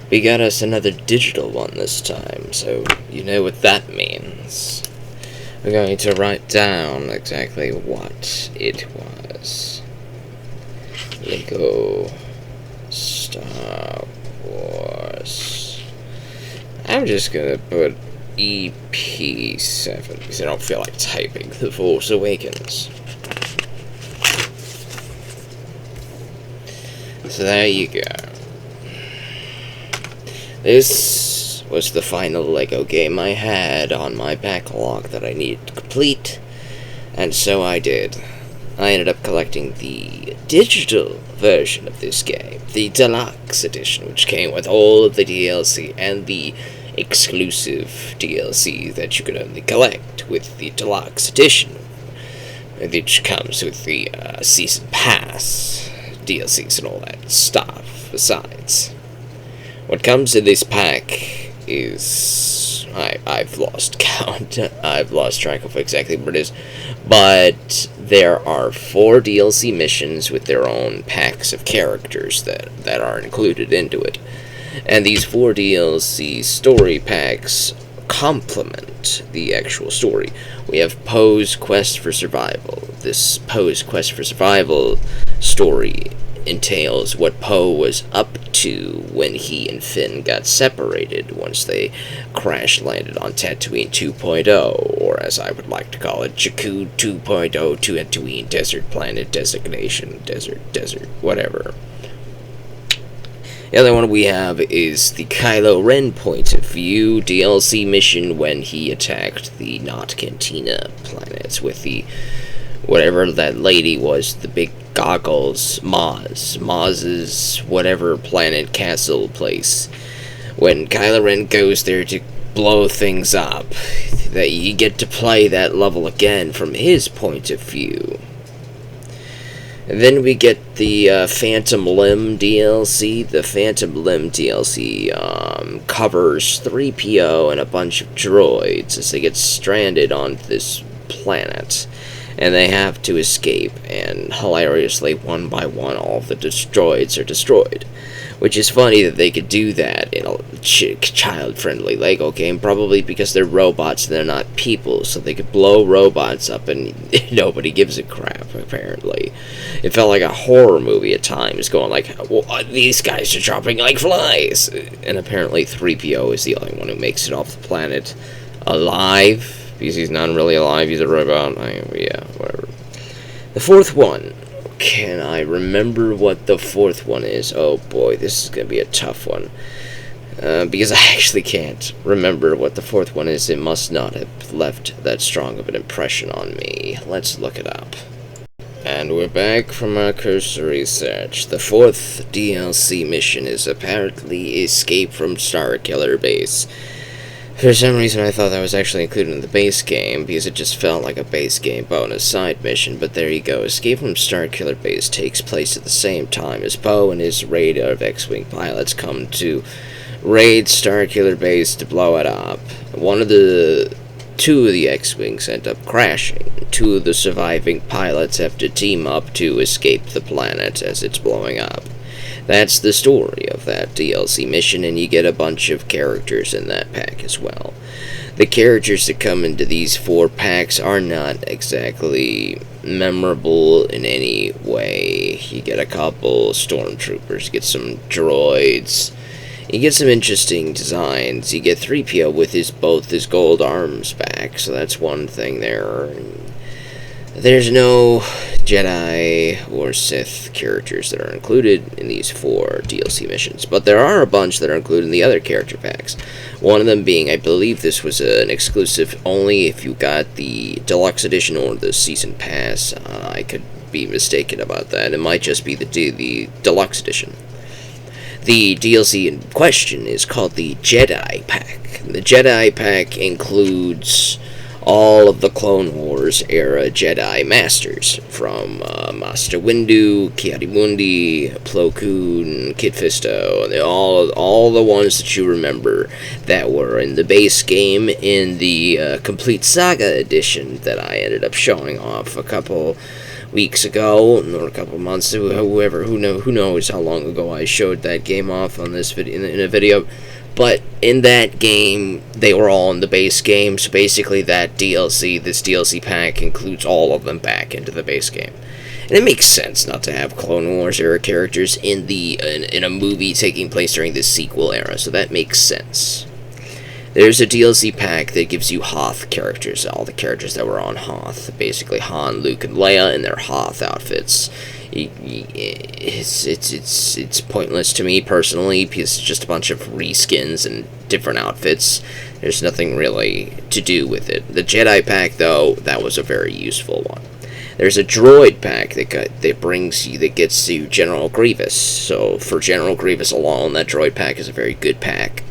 We got us another digital one this time, so you know what that means. We're going to write down exactly what it was. Lego Star Wars. I'm just gonna put EP7 because I don't feel like typing The Force Awakens. So there you go. This was the final Lego game I had on my backlog that I needed to complete, and so I did. I ended up collecting the digital version of this game, the deluxe edition, which came with all of the DLC and the exclusive DLC that you could only collect with the deluxe edition, which comes with the season pass, DLCs and all that stuff besides. What comes in this pack is... I've lost count. I've lost track of exactly what it is. But there are 4 DLC missions with their own packs of characters that are included into it. And these 4 DLC story packs complement the actual story. We have Poe's Quest for Survival. This Poe's Quest for Survival story entails what Poe was up to when he and Finn got separated once they crash-landed on Tatooine 2.0, or as I would like to call it, Jakku 2.0 Tatooine Desert Planet Designation, Desert, whatever. The other one we have is the Kylo Ren point of view DLC mission when he attacked the Not Cantina planets with the whatever that lady was, the big goggles, Maz's whatever planet castle place. When Kylo Ren goes there to blow things up, that you get to play that level again from his point of view. And then we get the Phantom Limb DLC. The Phantom Limb DLC covers 3PO and a bunch of droids as they get stranded on this planet. And they have to escape, and hilariously, one by one, all of the droids are destroyed. Which is funny that they could do that in a child-friendly Lego game, probably because they're robots and they're not people, so they could blow robots up and nobody gives a crap, apparently. It felt like a horror movie at times, going like, well, these guys are dropping like flies! And apparently 3PO is the only one who makes it off the planet alive. Because he's not really alive, he's a robot. Yeah, whatever. The 4th one. Can I remember what the 4th one is? Oh boy, this is going to be a tough one. Because I actually can't remember what the 4th one is. It must not have left that strong of an impression on me. Let's look it up. And we're back from our cursory search. The 4th DLC mission is apparently Escape from Starkiller Base. For some reason I thought that was actually included in the base game, because it just felt like a base game bonus side mission, but there you go. Escape from Starkiller Base takes place at the same time as Poe and his raid of X-Wing pilots come to raid Starkiller Base to blow it up. Two of the X-Wings end up crashing. 2 of the surviving pilots have to team up to escape the planet as it's blowing up. That's the story of that DLC mission, and you get a bunch of characters in that pack as well. The characters that come into these 4 packs are not exactly memorable in any way. You get a couple stormtroopers, you get some droids, you get some interesting designs. You get 3PO with both his gold arms back, so that's one thing there. There's no Jedi or Sith characters that are included in these 4 DLC missions, but there are a bunch that are included in the other character packs. One of them being, I believe this was an exclusive only if you got the Deluxe Edition or the Season Pass. I could be mistaken about that. It might just be the Deluxe Edition. The DLC in question is called the Jedi Pack. The Jedi Pack includes all of the Clone Wars era Jedi Masters, from Master Windu, Ki-Adi-Mundi, Plo Koon, Kit Fisto, and all the ones that you remember that were in the base game in the Complete Saga edition that I ended up showing off a couple weeks ago, or a couple months, who knows how long ago I showed that game off on this video in a video. But in that game, they were all in the base game, so basically this DLC pack includes all of them back into the base game. And it makes sense not to have Clone Wars era characters in a movie taking place during the sequel era, so that makes sense. There's a DLC pack that gives you Hoth characters, all the characters that were on Hoth. Basically Han, Luke, and Leia in their Hoth outfits. It's pointless to me personally, because it's just a bunch of reskins and different outfits. There's nothing really to do with it. The Jedi pack, though, that was a very useful one. There's a droid pack that gets you General Grievous. So for General Grievous alone, that droid pack is a very good pack.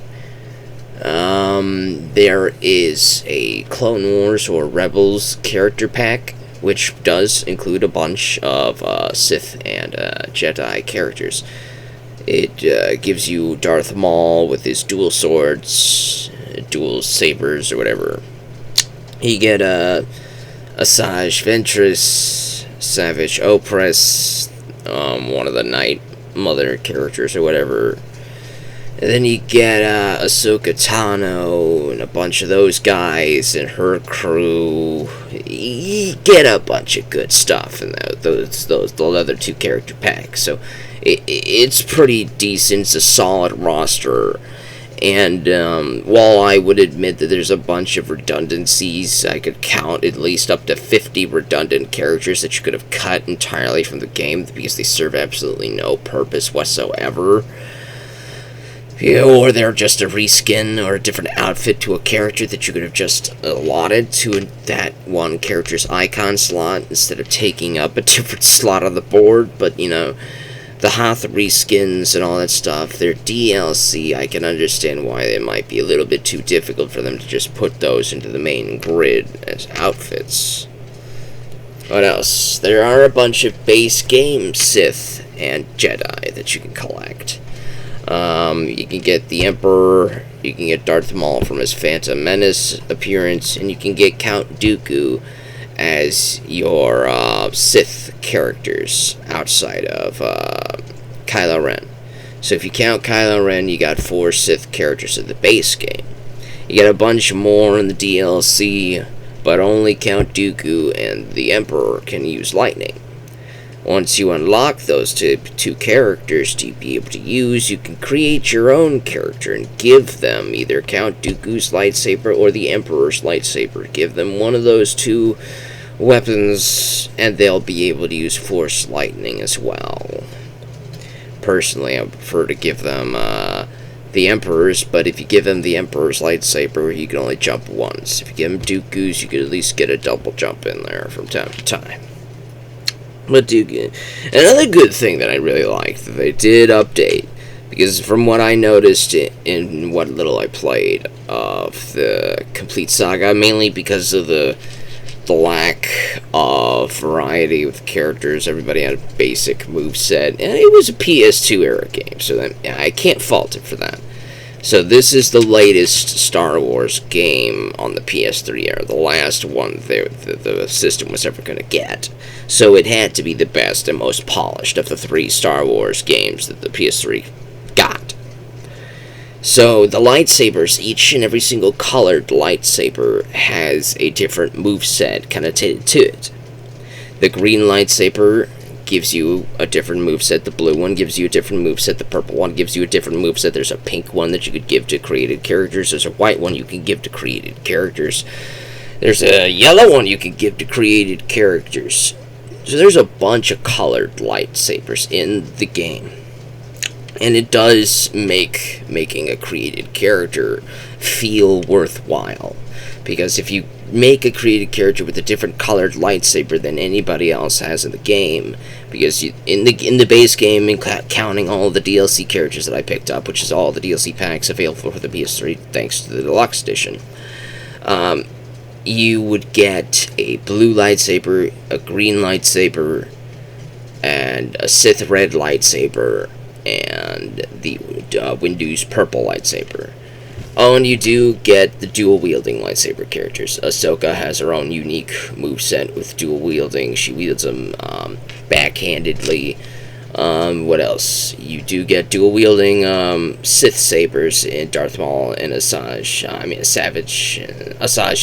There is a Clone Wars or Rebels character pack, which does include a bunch of Sith and Jedi characters. It gives you Darth Maul with his dual swords, dual sabers, or whatever. You get Asajj Ventress, Savage Opress, one of the Night Mother characters or whatever. And then you get Ahsoka Tano and a bunch of those guys and her crew. You get a bunch of good stuff in those other two character packs. So it's pretty decent. It's a solid roster. And while I would admit that there's a bunch of redundancies, I could count at least up to 50 redundant characters that you could have cut entirely from the game because they serve absolutely no purpose whatsoever. Or they're just a reskin or a different outfit to a character that you could have just allotted to that one character's icon slot instead of taking up a different slot on the board. But, the Hoth reskins and all that stuff, they're DLC. I can understand why it might be a little bit too difficult for them to just put those into the main grid as outfits. What else? There are a bunch of base game Sith and Jedi that you can collect. You can get the Emperor, you can get Darth Maul from his Phantom Menace appearance, and you can get Count Dooku as your Sith characters outside of Kylo Ren. So if you count Kylo Ren, you got 4 Sith characters in the base game. You get a bunch more in the DLC, but only Count Dooku and the Emperor can use lightning. Once you unlock those two characters to be able to use, you can create your own character and give them either Count Dooku's lightsaber or the Emperor's lightsaber. Give them one of those two weapons, and they'll be able to use Force Lightning as well. Personally, I prefer to give them the Emperor's, but if you give them the Emperor's lightsaber, you can only jump once. If you give them Dooku's, you can at least get a double jump in there from time to time. But Dooku, another good thing that I really liked that they did update, because from what I noticed in what little I played of the complete saga, mainly because of the lack of variety with characters, everybody had a basic moveset, and it was a PS2 era game, so I can't fault it for that. So this is the latest Star Wars game on the PS3 era, the last one the system was ever going to get. So it had to be the best and most polished of the 3 Star Wars games that the PS3 got. So the lightsabers, each and every single colored lightsaber has a different moveset connotated to it. The green lightsaber gives you a different moveset, the blue one gives you a different moveset, the purple one gives you a different moveset, there's a pink one that you could give to created characters, there's a white one you can give to created characters, there's a yellow one you can give to created characters. So there's a bunch of colored lightsabers in the game. And it does make making a created character feel worthwhile. Because if you make a created character with a different colored lightsaber than anybody else has in the game, because in the base game, counting all the DLC characters that I picked up, which is all the DLC packs available for the PS3 thanks to the Deluxe Edition, you would get a blue lightsaber, a green lightsaber, and a Sith red lightsaber, and the Windu's purple lightsaber. Oh, and you do get the dual-wielding lightsaber characters. Ahsoka has her own unique moveset with dual-wielding. She wields them backhandedly. What else? You do get dual-wielding Sith sabers in Darth Maul and Asajj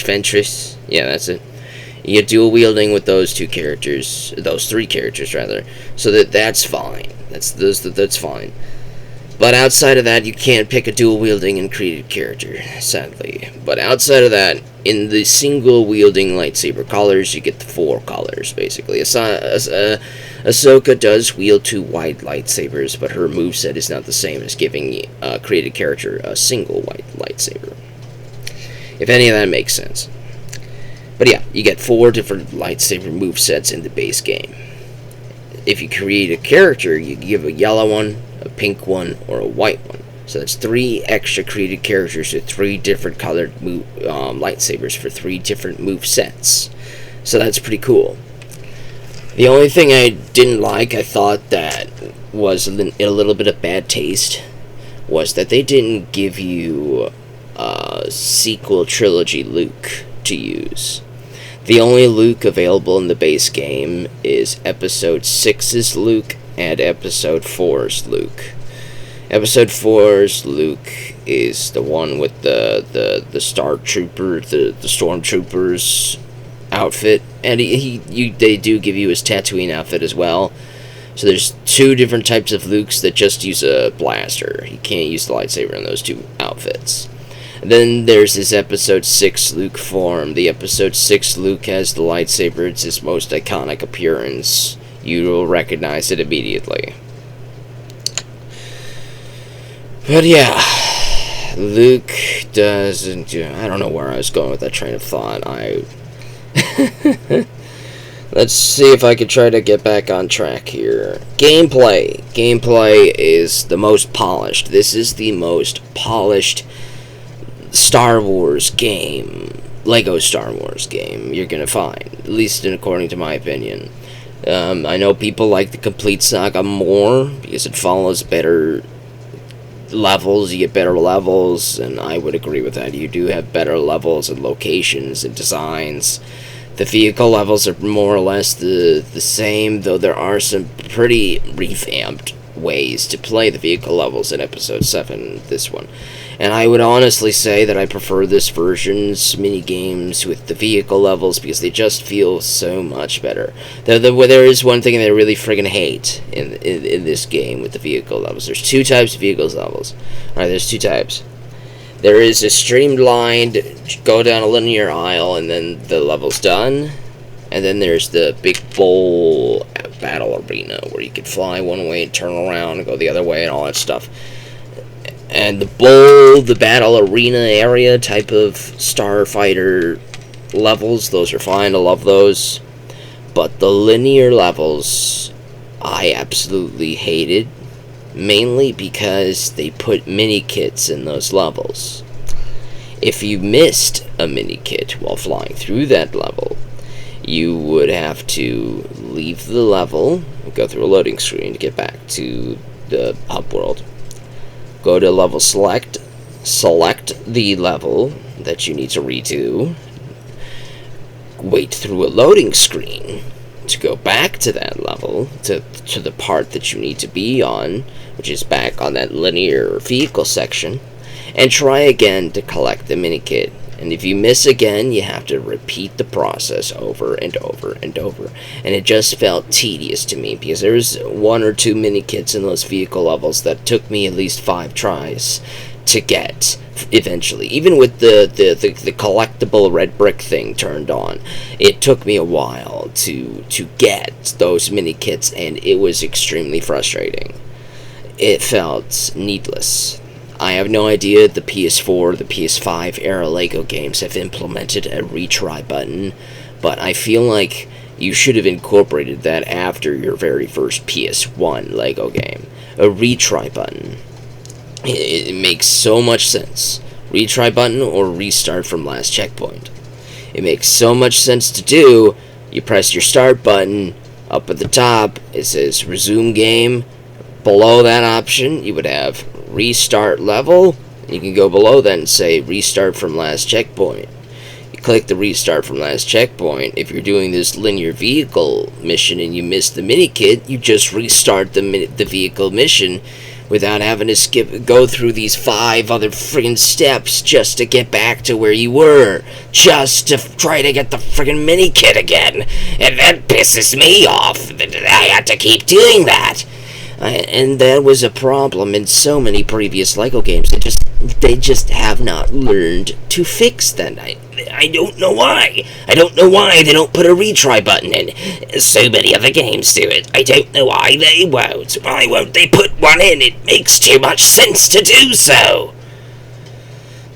Ventress. Yeah, that's it. You get dual-wielding with those three characters rather. So that's fine. That's fine. But outside of that, you can't pick a dual-wielding and created character, sadly. But outside of that, in the single-wielding lightsaber colors, you get the 4 colors, basically. Ahsoka does wield 2 white lightsabers, but her moveset is not the same as giving a created character a single white lightsaber. If any of that makes sense. But yeah, you get 4 different lightsaber movesets in the base game. If you create a character, you give a yellow one, a pink one, or a white one. So that's 3 extra created characters with 3 different colored lightsabers for 3 different move sets. So that's pretty cool. The only thing I didn't like, I thought that was a little bit of bad taste, was that they didn't give you a sequel trilogy Luke to use. The only Luke available in the base game is Episode 6's Luke and Episode 4's Luke. Episode 4's Luke is the one with the Star Trooper, the Stormtrooper's outfit, and they do give you his Tatooine outfit as well. So there's 2 different types of Lukes that just use a blaster. You can't use the lightsaber in those 2 outfits. Then there's his Episode 6 Luke form. The Episode 6 Luke has the lightsaber. It's his most iconic appearance. You will recognize it immediately. But yeah, Luke doesn't do... I don't know where I was going with that train of thought. Let's see if I can try to get back on track here. Gameplay. Gameplay is the most polished. This is the most polished Star Wars game, Lego Star Wars game you're gonna find, at least according to my opinion. I know people like the Complete Saga more because it follows better levels, you get better levels, and I would agree with that. You do have better levels and locations and designs. The vehicle levels are more or less the same, though there are some pretty revamped ways to play the vehicle levels in Episode 7, this one. And I would honestly say that I prefer this version's mini-games with the vehicle levels because they just feel so much better. There is one thing that I really friggin' hate in this game with the vehicle levels. There's 2 types of vehicles levels. Alright, there's 2 types. There is a streamlined, go down a linear aisle and then the level's done. And then there's the big bowl battle arena where you can fly one way and turn around and go the other way and all that stuff. And the battle arena area type of starfighter levels, those are fine, I love those. But the linear levels, I absolutely hated, mainly because they put mini-kits in those levels. If you missed a mini-kit while flying through that level, you would have to leave the level, go through a loading screen to get back to the hub world. Go to level select the level that you need to redo, wait through a loading screen to go back to that level, to the part that you need to be on, which is back on that linear vehicle section, and try again to collect the minikit. And if you miss again, you have to repeat the process over and over and over. And it just felt tedious to me, because there's 1 or 2 mini-kits in those vehicle levels that took me at least 5 tries to get, eventually. Even with the collectible red brick thing turned on, it took me a while to get those mini-kits, and it was extremely frustrating. It felt needless. I have no idea the PS4, the PS5 era LEGO games have implemented a retry button, but I feel like you should have incorporated that after your very first PS1 LEGO game. A retry button. It makes so much sense. Retry button or restart from last checkpoint. It makes so much sense to do. You press your start button, up at the top it says resume game. Below that option you would have restart level, You can go below that and say restart from last checkpoint. You click the restart from last checkpoint. If you're doing this linear vehicle mission and you miss the mini kit, you just restart the vehicle mission without having to go through these 5 other friggin' steps just to get back to where you were, just to try to get the friggin' mini kit again. And that pisses me off that I had to keep doing that. And that was a problem in so many previous LEGO games. They just have not learned to fix that. I don't know why. I don't know why they don't put a retry button in. So many other games do it. I don't know why they won't. Why won't they put one in? It makes too much sense to do so.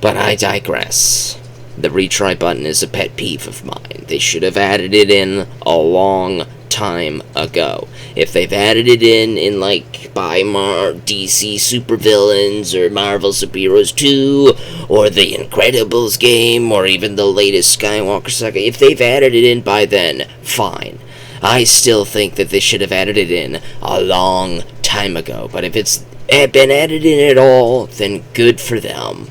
But I digress. The retry button is a pet peeve of mine. They should have added it in a long time ago. If they've added it in like by DC Supervillains or Marvel Superheroes 2 or the Incredibles game or even the latest Skywalker saga, if they've added it in by then, fine. I still think that they should have added it in a long time ago, but if it's been added in at all, then good for them.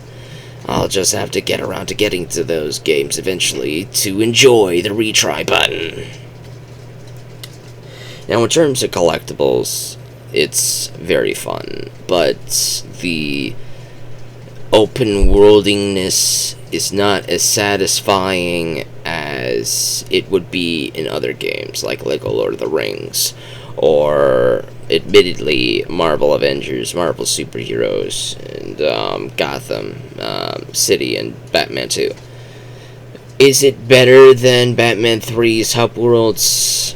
I'll just have to get around to getting to those games eventually to enjoy the retry button. Now, in terms of collectibles, it's very fun, but the open worldiness is not as satisfying as it would be in other games like LEGO Lord of the Rings, or admittedly Marvel Avengers, Marvel Superheroes, and Gotham City and Batman 2. Is it better than Batman 3's Hub Worlds?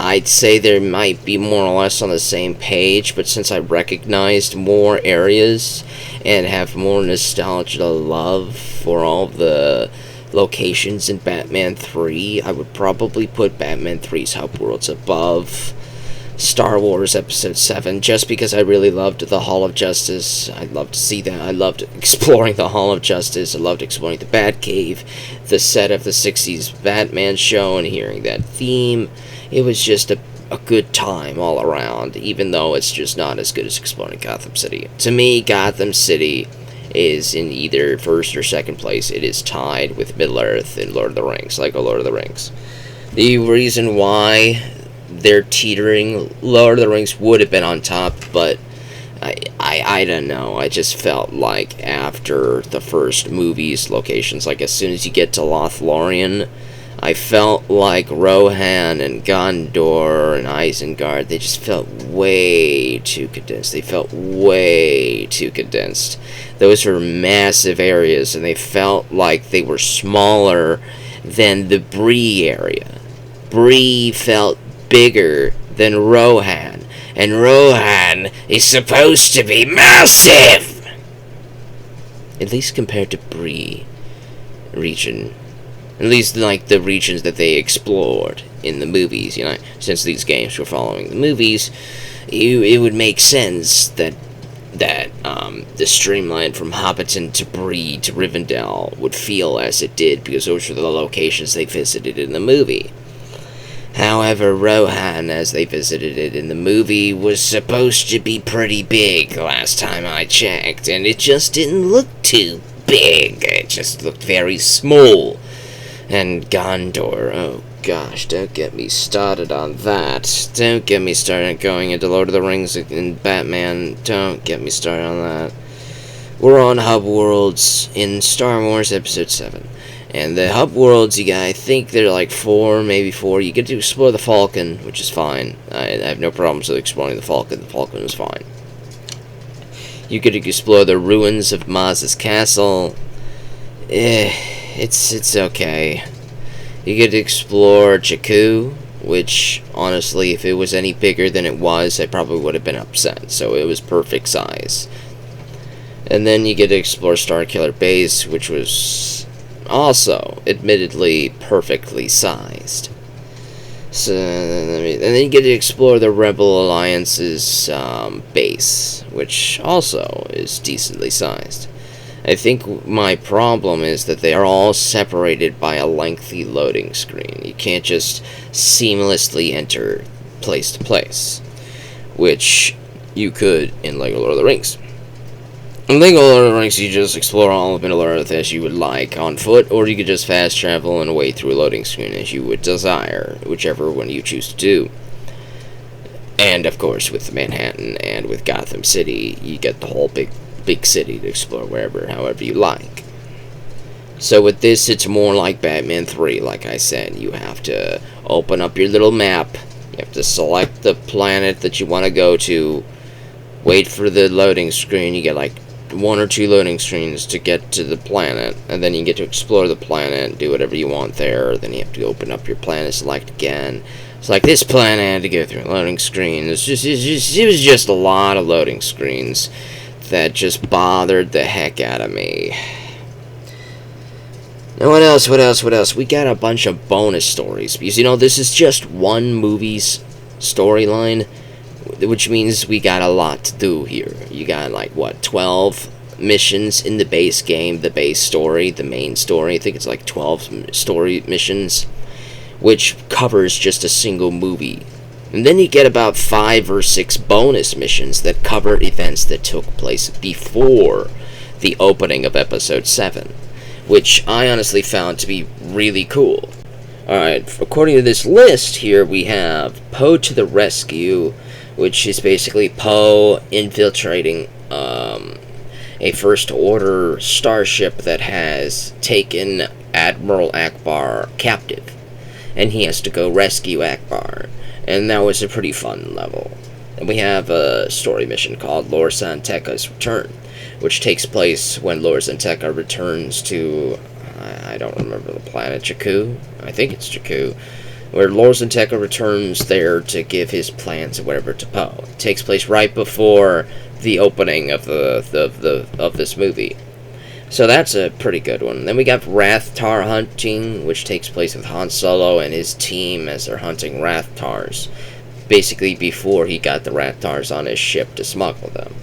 I'd say there might be more or less on the same page, but since I recognized more areas and have more nostalgia love for all the locations in Batman 3, I would probably put Batman 3's Hub Worlds above Star Wars Episode 7, just because I really loved the Hall of Justice. I'd love to see that. I loved exploring the Hall of Justice. I loved exploring the Batcave, the set of the 60s Batman show, and hearing that theme. It was just a good time all around, even though it's just not as good as exploring Gotham City. To me, Gotham City is in either first or second place. It is tied with Middle-earth and Lord of the Rings, LEGO Lord of the Rings. The reason why they're teetering, Lord of the Rings would have been on top, but I don't know. I just felt like after the first movie's locations, like as soon as you get to Lothlorien, I felt like Rohan and Gondor and Isengard, they just felt way too condensed. They felt way too condensed. Those were massive areas, and they felt like they were smaller than the Bree area. Bree felt bigger than Rohan, and Rohan is supposed to be massive! At least compared to Bree region. At least like the regions that they explored in the movies, you know, since these games were following the movies, it would make sense that the streamline from Hobbiton to Bree to Rivendell would feel as it did, because those were the locations they visited in the movie. However, Rohan, as they visited it in the movie, was supposed to be pretty big last time I checked, and it just didn't look too big. It just looked very small. And Gondor, oh gosh, don't get me started on that. Don't get me started going into Lord of the Rings and Batman. Don't get me started on that. We're on Hub Worlds in Star Wars Episode 7. And the Hub Worlds, I think they're like 4, maybe 4. You get to explore the Falcon, which is fine. I have no problems with exploring the Falcon. The Falcon was fine. You get to explore the ruins of Maz's castle. It's okay. You get to explore Jakku, which, honestly, if it was any bigger than it was, I probably would have been upset. So it was perfect size. And then you get to explore Starkiller Base, which was also, admittedly, perfectly sized. So, and then you get to explore the Rebel Alliance's base, which also is decently sized. I think my problem is that they are all separated by a lengthy loading screen. You can't just seamlessly enter place to place, which you could in LEGO Lord of the Rings. I think Lord of the Rings, you just explore all of Middle Earth as you would like on foot, or you could just fast travel and wade through a loading screen as you would desire, whichever one you choose to do. And of course, with Manhattan and with Gotham City, you get the whole big city to explore however you like. So with this, it's more like Batman 3, like I said. You have to open up your little map, you have to select the planet that you want to go to, wait for the loading screen. You get like 1 or 2 loading screens to get to the planet, and then you get to explore the planet, do whatever you want there. Then you have to open up your planet, select again. Select this planet to go through a loading screen. It was just a lot of loading screens that just bothered the heck out of me. Now what else? We got a bunch of bonus stories, because this is just one movie's storyline, which means we got a lot to do here. You got 12 missions in the base game, the base story, the main story. I think it's 12 story missions, which covers just a single movie. And then you get about 5 or 6 bonus missions that cover events that took place before the opening of episode 7, which I honestly found to be really cool. Alright, according to this list here, we have Poe to the Rescue, which is basically Poe infiltrating a First Order starship that has taken Admiral Akbar captive, and he has to go rescue Akbar, and that was a pretty fun level. And we have a story mission called Lor San Tekka's Return, which takes place when Lor San Tekka returns to, I don't remember the planet, Jakku? I think it's Jakku, where Lor San Tekka returns there to give his plans or whatever to Poe. It takes place right before the opening of of this movie. So that's a pretty good one. Then we got Rathtar Hunting, which takes place with Han Solo and his team as they're hunting Rathars, basically before he got the Rathars on his ship to smuggle them.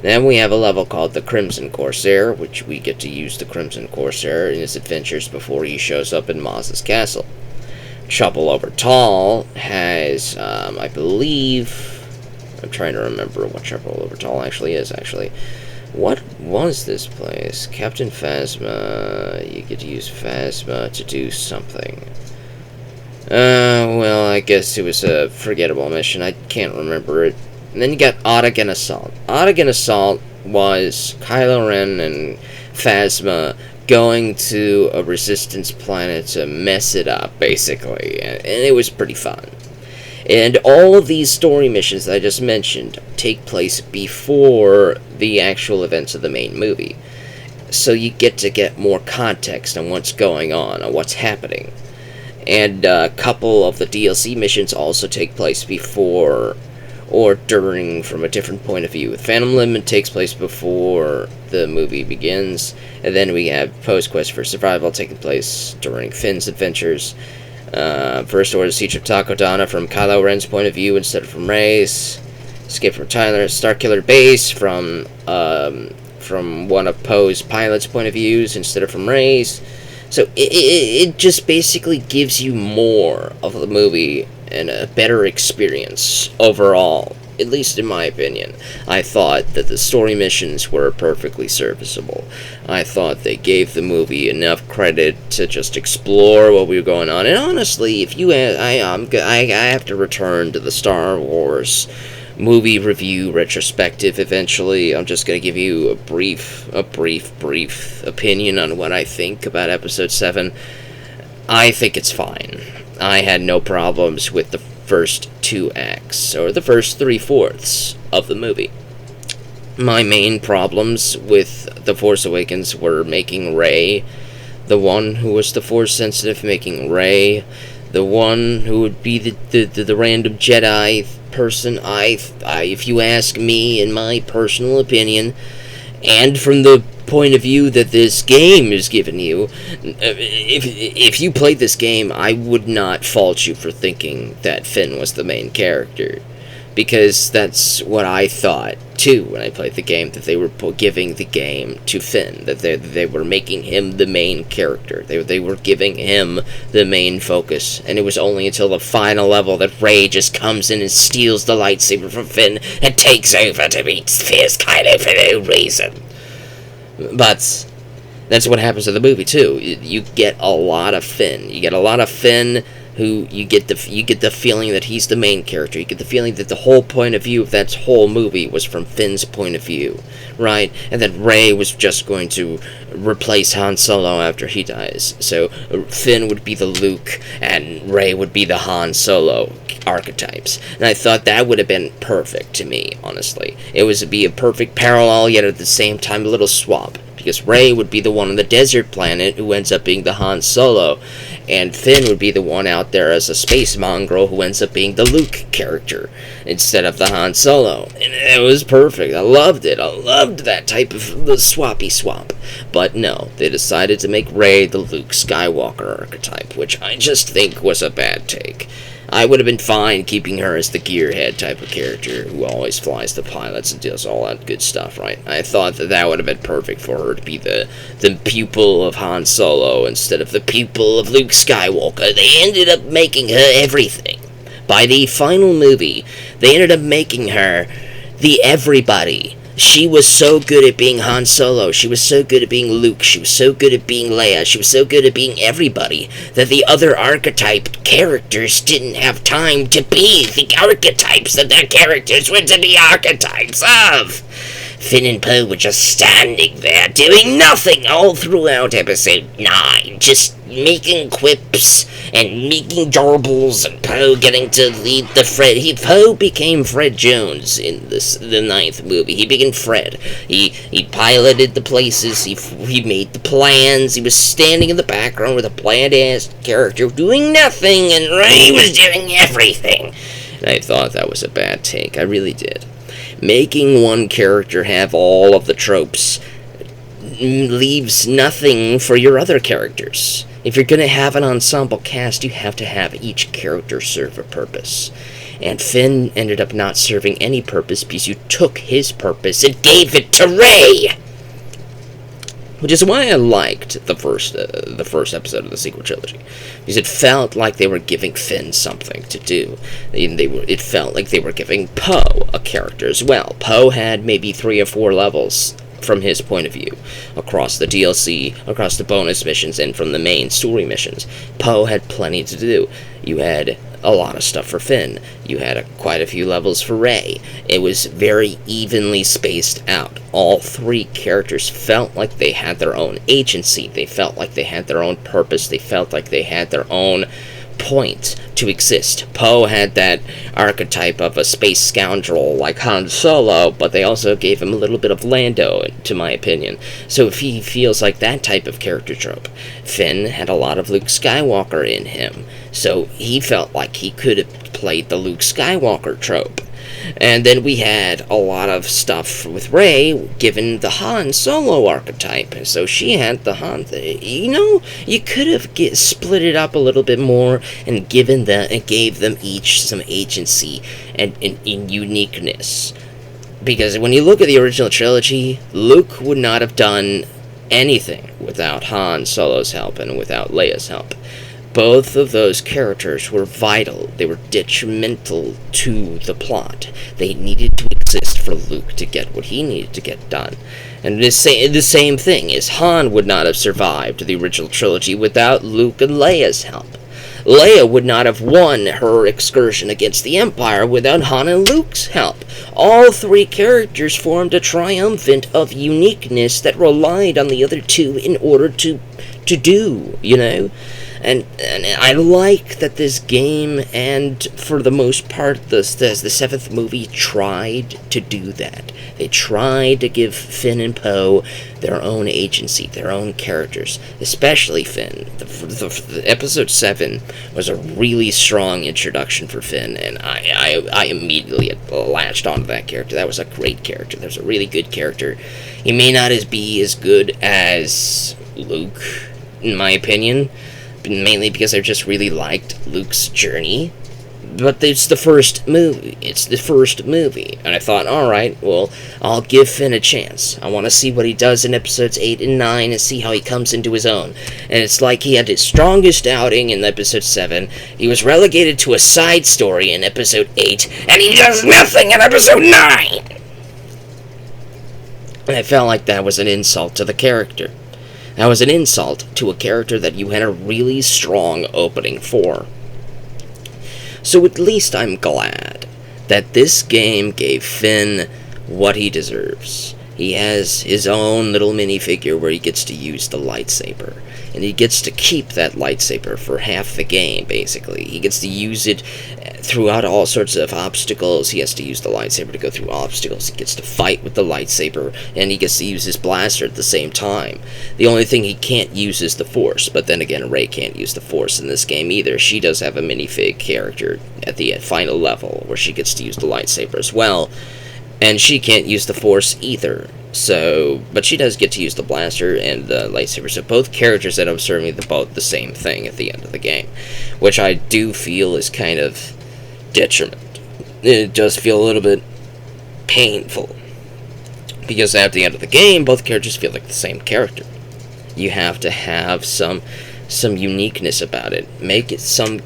Then we have a level called the Crimson Corsair, which we get to use the Crimson Corsair in his adventures before he shows up in Maz's castle. Trouble Over Tall has, I believe, I'm trying to remember what Trouble Over Tall actually is, What was this place? Captain Phasma, you get to use Phasma to do something. Well, I guess it was a forgettable mission, I can't remember it. And then you got Ottogen Assault. Ottogen Assault was Kylo Ren and Phasma going to a Resistance planet to mess it up, basically, and it was pretty fun. And all of these story missions that I just mentioned take place before the actual events of the main movie, so you get to get more context on what's going on what's happening. And a couple of the DLC missions also take place before or during, from a different point of view. Phantom Limit takes place before the movie begins, and then we have Poe's Quest for Survival taking place during Finn's adventures. First Order Siege of Takodana from Kylo Ren's point of view instead of from Rey's. Escape from Starkiller Base from one of Poe's pilot's point of views instead of from Rey's. So it just basically gives you more of the movie and a better experience overall, at least in my opinion. I thought that the story missions were perfectly serviceable. I thought they gave the movie enough credit to just explore what we were going on. And honestly, if you I have to return to the Star Wars movie review retrospective eventually. I'm just going to give you a brief opinion on what I think about Episode 7. I think it's fine. I had no problems with the first 2 acts, or the first 3/4 of the movie. My main problems with The Force Awakens were making Rey the one who was the Force sensitive, making Rey the one who would be the random Jedi person. I if you ask me, in my personal opinion, and from the point of view that this game is giving you, if you played this game, I would not fault you for thinking that Finn was the main character, because that's what I thought too when I played the game, that they were giving the game to Finn, that they were making him the main character, they were giving him the main focus, and it was only until the final level that Rey just comes in and steals the lightsaber from Finn and takes over to meet Fierce Kylo for no reason. But that's what happens in the movie too. You get a lot of Finn. You get a lot of Finn who you get the feeling that he's the main character. You get the feeling that the whole point of view of that whole movie was from Finn's point of view, right? And that Rey was just going to replace Han Solo after he dies. So Finn would be the Luke and Rey would be the Han Solo archetypes. And I thought that would have been perfect to me, honestly. It was be a perfect parallel, yet at the same time a little swap. Because Rey would be the one on the desert planet who ends up being the Han Solo, and Finn would be the one out there as a space mongrel who ends up being the Luke character instead of the Han Solo. And it was perfect. I loved it. I loved that type of the swappy swap. But no, they decided to make Rey the Luke Skywalker archetype, which I just think was a bad take. I would have been fine keeping her as the gearhead type of character who always flies the pilots and does all that good stuff, right? I thought that would have been perfect for her to be the pupil of Han Solo instead of the pupil of Luke Skywalker. They ended up making her everything. By the final movie, they ended up making her the everybody. She was so good at being Han Solo, she was so good at being Luke, she was so good at being Leia, she was so good at being everybody, that the other archetype characters didn't have time to be the archetypes that their characters were to be archetypes of. Finn and Poe were just standing there, doing nothing all throughout episode 9, just making quips and making garbles, and Poe getting to lead the Fred. Poe became Fred Jones in the 9th movie. He became Fred. He piloted the places. He made the plans. He was standing in the background with a bland-ass character doing nothing, and Rey was doing everything. And I thought that was a bad take. I really did. Making one character have all of the tropes leaves nothing for your other characters. If you're going to have an ensemble cast, you have to have each character serve a purpose. And Finn ended up not serving any purpose because you took his purpose and gave it to Rey! Which is why I liked the first episode of the sequel trilogy. Because it felt like they were giving Finn something to do. It felt like they were giving Poe a character as well. Poe had maybe 3 or 4 levels from his point of view, across the DLC, across the bonus missions, and from the main story missions. Poe had plenty to do. You had a lot of stuff for Finn. You had quite a few levels for Rey. It was very evenly spaced out. All 3 characters felt like they had their own agency. They felt like they had their own purpose. They felt like they had their own point to exist. Poe had that archetype of a space scoundrel like Han Solo, but they also gave him a little bit of Lando, to my opinion. So if he feels like that type of character trope, Finn had a lot of Luke Skywalker in him, so he felt like he could have played the Luke Skywalker trope. And then we had a lot of stuff with Rey, given the Han Solo archetype. So she had the Han. You could have split it up a little bit more and gave them each some agency and uniqueness. Because when you look at the original trilogy, Luke would not have done anything without Han Solo's help and without Leia's help. Both of those characters were vital. They were detrimental to the plot. They needed to exist for Luke to get what he needed to get done. And the same thing is Han would not have survived the original trilogy without Luke and Leia's help. Leia would not have won her excursion against the Empire without Han and Luke's help. All 3 characters formed a triumvirate of uniqueness that relied on the other 2 in order to do, And I like that this game, and for the most part, the 7th movie tried to do that. They tried to give Finn and Poe their own agency, their own characters, especially Finn. The episode 7 was a really strong introduction for Finn, and I immediately latched onto that character. That was a great character. That was a really good character. He may not be as good as Luke, in my opinion, mainly because I just really liked Luke's journey. But it's the first movie. And I thought, alright, well, I'll give Finn a chance. I want to see what he does in episodes 8 and 9 and see how he comes into his own. And it's like he had his strongest outing in episode 7. He was relegated to a side story in episode 8. And he does nothing in episode 9! And I felt like that was an insult to the character. That was an insult to a character that you had a really strong opening for. So at least I'm glad that this game gave Finn what he deserves. He has his own little minifigure where he gets to use the lightsaber. And he gets to keep that lightsaber for half the game, basically. He gets to use it throughout all sorts of obstacles. He has to use the lightsaber to go through obstacles. He gets to fight with the lightsaber, and he gets to use his blaster at the same time. The only thing he can't use is the Force, but then again, Rey can't use the Force in this game either. She does have a minifig character at the final level where she gets to use the lightsaber as well, and she can't use the Force either. So, but she does get to use the blaster and the lightsaber. So both characters end up serving both the same thing at the end of the game, which I do feel is kind of detriment. It does feel a little bit painful, because at the end of the game, both characters feel like the same character. You have to have some uniqueness about it.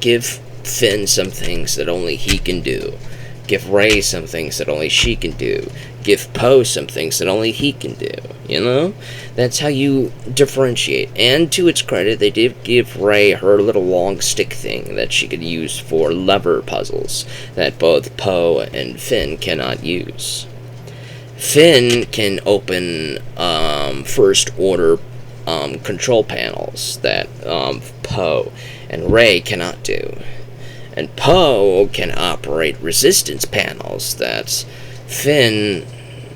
Give Finn some things that only he can do. Give Rey some things that only she can do. Give Poe some things that only he can do. You know? That's how you differentiate. And to its credit, they did give Rey her little long stick thing that she could use for lever puzzles that both Poe and Finn cannot use. Finn can open first order control panels that Poe and Rey cannot do. And Poe can operate resistance panels that Finn,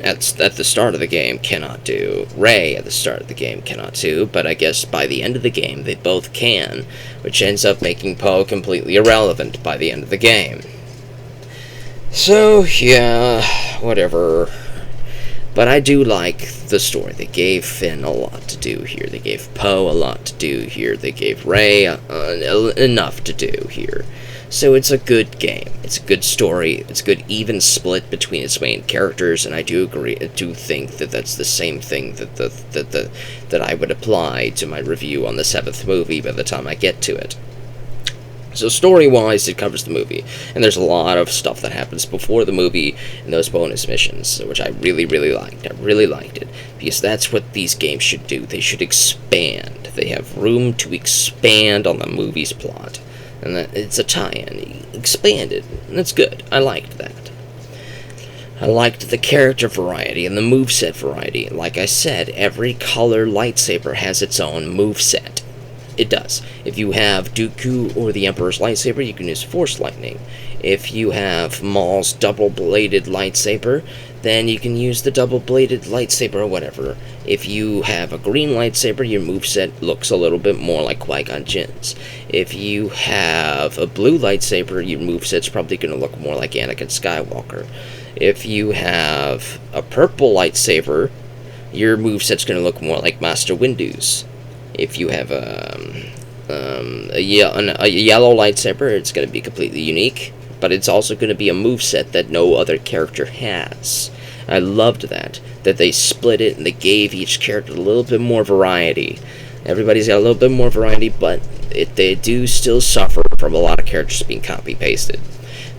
at the start of the game, cannot do. Rey, at the start of the game, cannot do. But I guess by the end of the game, they both can, which ends up making Poe completely irrelevant by the end of the game. So, yeah, whatever. But I do like the story. They gave Finn a lot to do here. They gave Poe a lot to do here. They gave Rey enough to do here. So it's a good game. It's a good story. It's a good even split between its main characters, and I do agree. I do think that that's the same thing that I would apply to my review on the 7th movie by the time I get to it. So story-wise, it covers the movie, and there's a lot of stuff that happens before the movie in those bonus missions, which I really, really liked. I really liked it, because that's what these games should do. They should expand. They have room to expand on the movie's plot. And that it's a tie-in. Expanded. And that's good. I liked that. I liked the character variety and the moveset variety. Like I said, every color lightsaber has its own moveset. It does. If you have Dooku or the Emperor's lightsaber, you can use Force Lightning. If you have Maul's double-bladed lightsaber, then you can use the double-bladed lightsaber or whatever. If you have a green lightsaber, your moveset looks a little bit more like Qui-Gon Jinn's. If you have a blue lightsaber, your moveset's probably going to look more like Anakin Skywalker. If you have a purple lightsaber, your moveset's going to look more like Master Windu's. If you have a yellow lightsaber, it's going to be completely unique, but it's also going to be a moveset that no other character has. I loved that they split it and they gave each character a little bit more variety. Everybody's got a little bit more variety, but they do still suffer from a lot of characters being copy-pasted,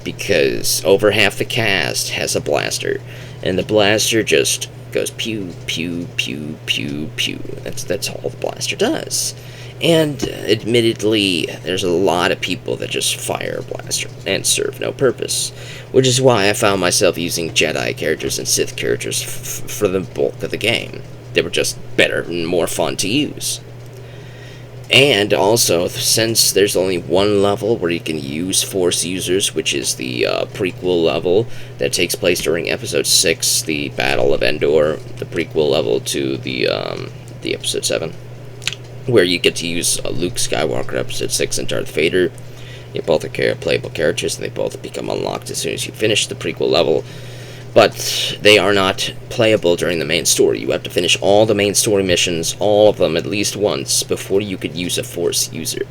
because over half the cast has a blaster, and the blaster just goes pew, pew, pew, pew, pew. That's all the blaster does. And admittedly, there's a lot of people that just fire a blaster and serve no purpose, which is why I found myself using Jedi characters and Sith characters for the bulk of the game. They were just better and more fun to use. And also, since there's only one level where you can use Force users, which is the prequel level that takes place during Episode 6, the Battle of Endor, the prequel level to the Episode 7, where you get to use Luke Skywalker, Episode 6, and Darth Vader. You both are playable characters, and they both become unlocked as soon as you finish the prequel level. But they are not playable during the main story. You have to finish all the main story missions, all of them at least once, before you could use a Force user.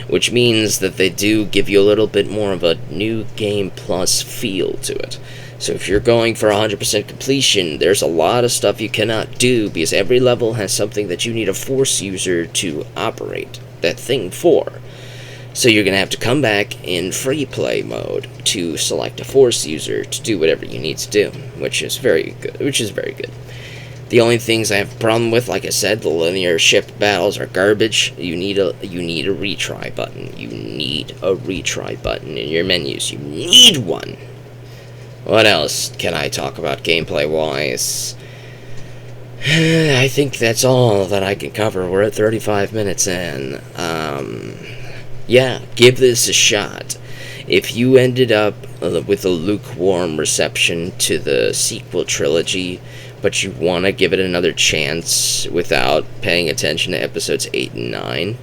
Which means that they do give you a little bit more of a New Game Plus feel to it. So if you're going for 100% completion, there's a lot of stuff you cannot do, because every level has something that you need a Force user to operate that thing for. So you're going to have to come back in free play mode to select a Force user to do whatever you need to do, which is very good. The only things I have a problem with, like I said, the linear ship battles are garbage. You need a retry button. You need a retry button in your menus. You need one. What else can I talk about gameplay-wise? I think that's all that I can cover. We're at 35 minutes in. Yeah, give this a shot. If you ended up with a lukewarm reception to the sequel trilogy, but you want to give it another chance without paying attention to episodes 8 and 9,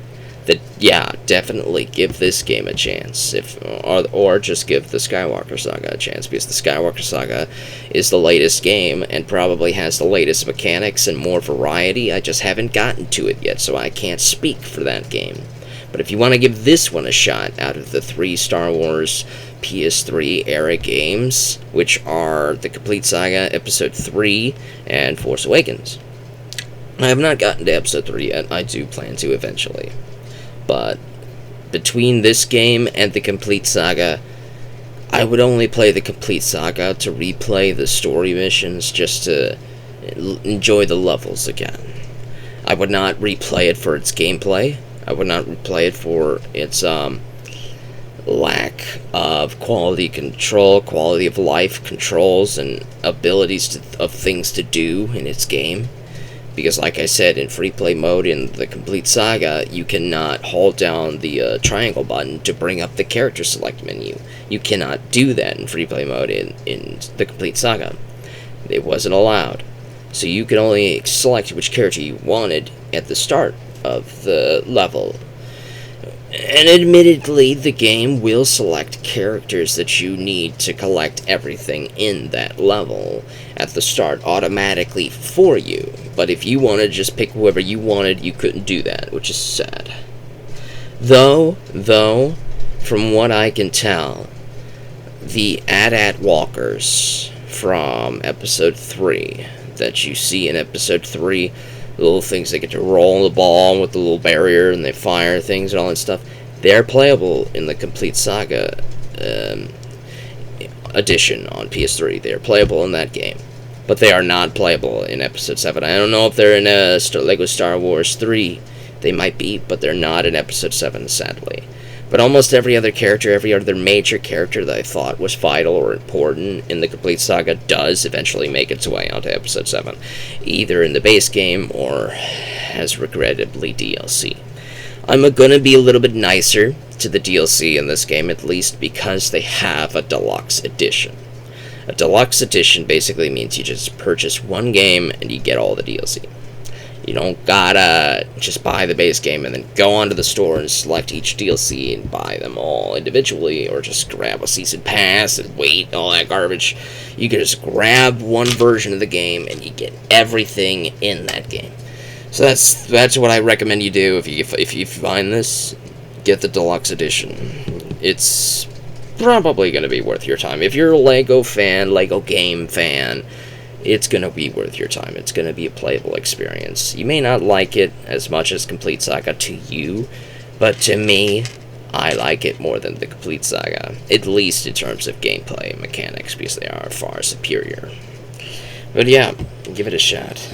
that, yeah, definitely give this game a chance. Or just give the Skywalker Saga a chance, because the Skywalker Saga is the latest game and probably has the latest mechanics and more variety. I just haven't gotten to it yet, so I can't speak for that game. But if you want to give this one a shot out of the 3 Star Wars PS3 era games, which are the Complete Saga, Episode 3, and Force Awakens. I have not gotten to Episode 3 yet. I do plan to eventually. But between this game and the Complete Saga, I would only play the Complete Saga to replay the story missions, just to enjoy the levels again. I would not replay it for its gameplay. I would not replay it for its lack of quality control, quality of life controls, and abilities of things to do in its game. Because, like I said, in free play mode in the Complete Saga, you cannot hold down the triangle button to bring up the character select menu. You cannot do that in free play mode in the Complete Saga. It wasn't allowed. So you could only select which character you wanted at the start of the level. And admittedly, the game will select characters that you need to collect everything in that level at the start automatically for you. But if you wanted to just pick whoever you wanted, you couldn't do that, which is sad. Though, from what I can tell, the AT-AT walkers from Episode 3 that you see in Episode 3, the little things they get to roll the ball with the little barrier and they fire things and all that stuff, they're playable in the Complete Saga edition on PS3. They're playable in that game. But they are not playable in Episode 7. I don't know if they're in Lego Star Wars 3. They might be, but they're not in Episode 7, sadly. But almost every other character, every other major character that I thought was vital or important in the Complete Saga does eventually make its way onto Episode 7, either in the base game or as regrettably DLC. I'm gonna be a little bit nicer to the DLC in this game, at least because they have a deluxe edition. A deluxe edition basically means you just purchase one game and you get all the DLC. You don't gotta just buy the base game and then go onto the store and select each DLC and buy them all individually, or just grab a season pass and wait, all that garbage. You can just grab one version of the game and you get everything in that game. So that's what I recommend you do if you find this. Get the deluxe edition. It's probably going to be worth your time. If you're a Lego fan, Lego game fan, it's going to be worth your time. It's going to be a playable experience. You may not like it as much as Complete Saga to you, but to me, I like it more than the Complete Saga, at least in terms of gameplay and mechanics, because they are far superior. But yeah, give it a shot.